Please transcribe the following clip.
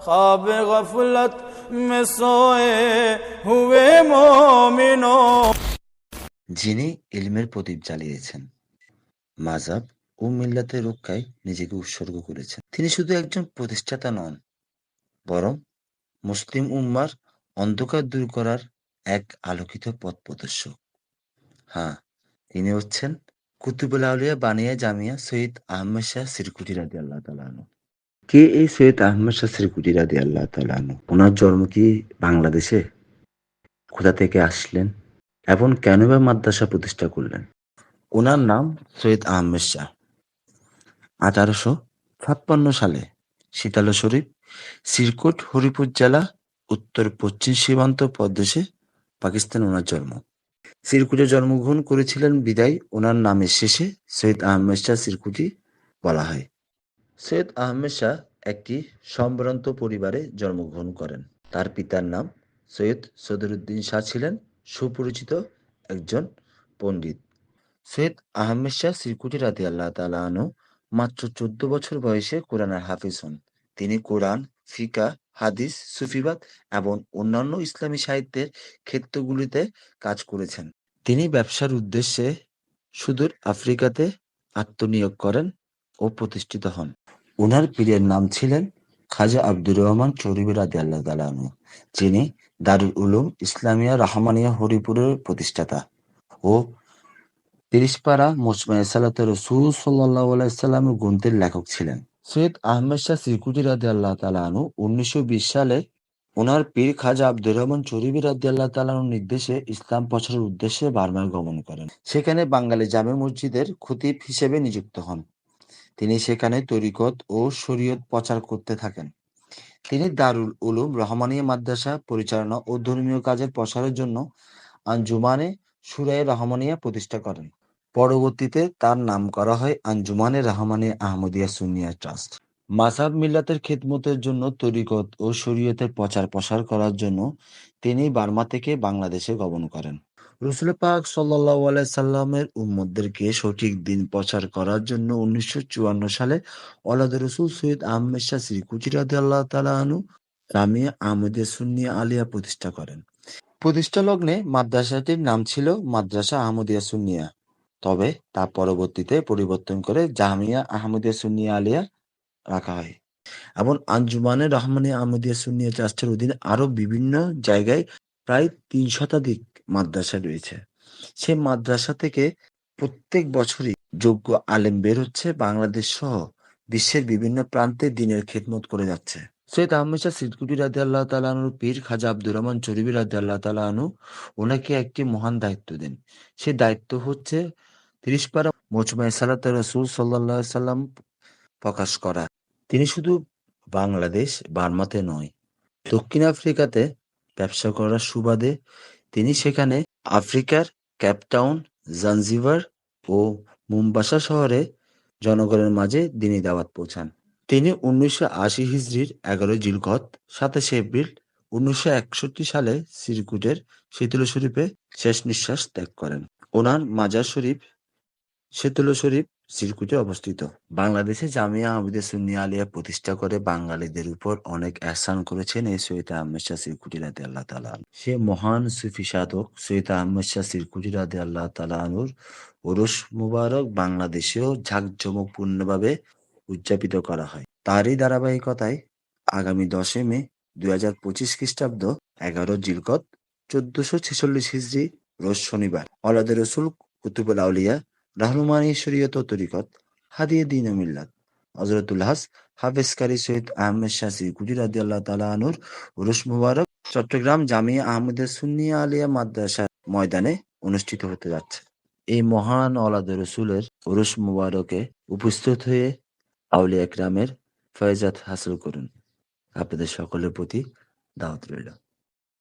ख्वाब गफलत में सोए हुए मोमिनों। যিনি ইলমের প্রদীপ জ্বালিয়েছেন, মাযহাব ও মিল্লাতের রক্ষায় নিজেকে উৎসর্গ করেছেন। তিনি শুধু একজন প্রতিষ্ঠাতা নন, বরং মুসলিম উম্মার অন্ধকার দূর করার এক আলোকিত পথপ্রদর্শক। হ্যাঁ, তিনি হচ্ছেন কুতুবুল আউলিয়া বানিয়া জামিয়া সৈয়দ আহমদ শাহ সিরকুটি রাদিয়াল্লাহু তাআলা আনহু। কে এই সৈয়দ আহমদ শাহ সিরকুটি রাদিয়াল্লাহু তাআলা আনহু? ওনার জন্ম কি বাংলাদেশে? কোথা থেকে আসলেন এবং কেন বা মাদ্রাসা প্রতিষ্ঠা করলেন? ওনার নাম সৈয়দ আহমেদ শাহ। 1856 সালে শীতলা শরীফ, সিরকুট, হরিপুর জেলা, উত্তর পশ্চিম সীমান্ত প্রদেশে, পাকিস্তান ওনার জন্ম। সিরকুটে জন্মগ্রহণ করেছিলেন বিধায় ওনার নামের শেষে সৈয়দ আহমেদ শাহ সিরকুটি বলা হয়। সৈয়দ আহমেদ শাহ একটি সম্ভ্রান্ত পরিবারে জন্মগ্রহণ করেন। তার পিতার নাম সৈয়দ সদরুদ্দিন শাহ ছিলেন সুপরিচিত একজন পণ্ডিত। সৈয়দ আহমেদ শাহ সিরকুটি রাদিয়াল্লাহু তাআলা আনহু মাত্র 14 বছর বয়সে কোরআনের হাফেজ হন। তিনি কোরআন, ফিকহ, হাদিস, সুফিবাদ এবং অন্যান্য ইসলামী সাহিত্যের ক্ষেত্রগুলিতে কাজ করেছেন। তিনি ব্যবসার উদ্দেশ্যে সুদূর আফ্রিকাতে আত্মনিয়োগ করেন ও প্রতিষ্ঠিত হন। উনার পীরের নাম ছিলেন খাজা আব্দুর রহমান চৌধুরী রাদিয়াল্লাহু তাআলা আনহু, যিনি দারুল উলুম ইসলামিয়া রাহমানিয়া হরিপুরের প্রতিষ্ঠাতা ও ৩০ পারা মজমুয়ে সালাতে রাসূল সাল্লাল্লাহু আলাইহি ওয়াসাল্লামের গ্রন্থের লেখক ছিলেন। সৈয়দ আহমদ শাহ সিরকুটি রাদিয়াল্লাহু তাআলা আনহু ১৯২০ সালে ওনার পীর খাজা আব্দুর রহমান চৌধুরী রাদিয়াল্লাহু তাআলা আনহুর নির্দেশে ইসলাম প্রচারের উদ্দেশ্যে বার্মায় গমন করেন। সেখানে বাঙালি জামে মসজিদের খতিব হিসেবে নিযুক্ত হন। তিনি সেখানে তরিকত ও শরীয়ত প্রচার করতে থাকেন। তিনি দারুল উলুম রহমানিয়া মাদ্রাসা পরিচালনা ও ধর্মীয় কাজের প্রসারের জন্য আঞ্জুমানে শুরায়ে রহমানিয়া প্রতিষ্ঠা করেন। পরবর্তীতে তার নাম করা হয় আঞ্জুমানে রহমানিয়া আহমদিয়া সুন্নিয়া ট্রাস্ট। মাযহাব মিল্লাতের খিদমতের জন্য তরিকত ও শরীয়তের প্রচার প্রসার করার জন্য তিনি বার্মা থেকে বাংলাদেশে গমন করেন। রাসূল পাক সাল্লাল্লাহু আলাইহি সাল্লামের উম্মতদেরকে সঠিক দিন প্রচার করার জন্য 1954 সালে আওলাদ রাসূল সৈয়দ আহমদ শাহ সিরকুটি রাদিয়াল্লাহু তাআলা আনহু জামিয়া আহমদিয়া সুন্নিয়া আলিয়া প্রতিষ্ঠা করেন। প্রতিষ্ঠা লগ্নে মাদ্রাসাটির নাম ছিল মাদ্রাসা আহমদিয়া সুন্নিয়া, তবে তা পরবর্তীতে পরিবর্তন করে জামিয়া আহমদিয়া সুন্নিয়া আলিয়া রাখা হয় এবং আঞ্জুমানে রহমানিয়া আহমদিয়া সুন্নিয়া ট্রাস্টের অধীনে আরো বিভিন্ন জায়গায় প্রায় ৩ শতাধিক মাদ্রাসা রয়েছে। সেই মাদ্রাসা থেকে প্রত্যেক বছরই যোগ্য আলেম বের হচ্ছে, বাংলাদেশ সহ বিশ্বের বিভিন্ন প্রান্তে দ্বীনের খেদমত করে যাচ্ছে। সৈয়দ আহমদ শাহ সিরকুটি রাদিয়াল্লাহু তাআলা আনহুর পীর খাজা আব্দুর রহমান চৌধুরী রাদিয়াল্লাহু তাআলা আনহু ওনাকে একটি মহান দায়িত্ব দেন। সেই দায়িত্ব হচ্ছে ৩০ পারা মজমুয়ে সালাতে রাসূল সাল্লাল্লাহু আলাইহি সাল্লাম প্রকাশ করা। তিনি শুধু বাংলাদেশ, বার্মাতে নয়, দক্ষিণ আফ্রিকাতে ব্যবসা করার সুবাদে তিনি সেখানে আফ্রিকার কেপটাউন, জাঞ্জিবার ও মোম্বাসা শহরে জনগণের মাঝে দ্বীনি দাওয়াত পৌঁছান। তিনি ১৯৮০ হিজরির ১১ জিলকদ ২৭ এপ্রিল ১৯৬১ সালে সিরকুটের শীতলা শরীফে শেষ নিঃশ্বাস ত্যাগ করেন। ওনার মাজার শরীফ শীতলা শরীফ সিরকুটে অবস্থিত। বাংলাদেশে জামিয়া আহমদিয়া সুন্নিয়া আলিয়া প্রতিষ্ঠা করে বাঙালিদের উপর অনেক এহসান করেছেন এই সৈয়দ আহমদ শাহ সিরকুটি রাদিয়াল্লাহু তাআলা আনহু। সে মহান সুফি সাধক সৈয়দ আহমদ শাহ সিরকুটি রাদিয়াল্লাহু তাআলা আনহুর ওরস মুবারক বাংলাদেশেও জাঁকজমকপূর্ণভাবে উদযাপিত করা হয়। তারই ধারাবাহিকতায় আগামী ১০ মে ২০২৫ খ্রিস্টাব্দ ১১ জিলকদ ১৪৪৬ হিজরি রোজ শনিবার আওলাদ রাসূল কুতুবুল আউলিয়া রাহনুমানি শরীয়ত ও তরিকত হাদিয়ে দ্বীন ও মিল্লাত হযরতুল হাজ হাফেজ কারী সৈয়দ আহমদ শাহ সিরকুটি রাদিয়াল্লাহু তাআলা আনহুর উরুস মুবারক চট্টগ্রাম জামিয়া আহমদিয়া সুন্নিয়া আলিয়া মাদ্রাসা ময়দানে অনুষ্ঠিত হতে যাচ্ছে। এই মহান আওলাদ রাসূলের উরুস মুবারকে উপস্থিত হয়ে আউলিয়া কিরামের ফয়জাত হাসিল করুন। আপনাদের সকলের প্রতি দাওয়াত রইল।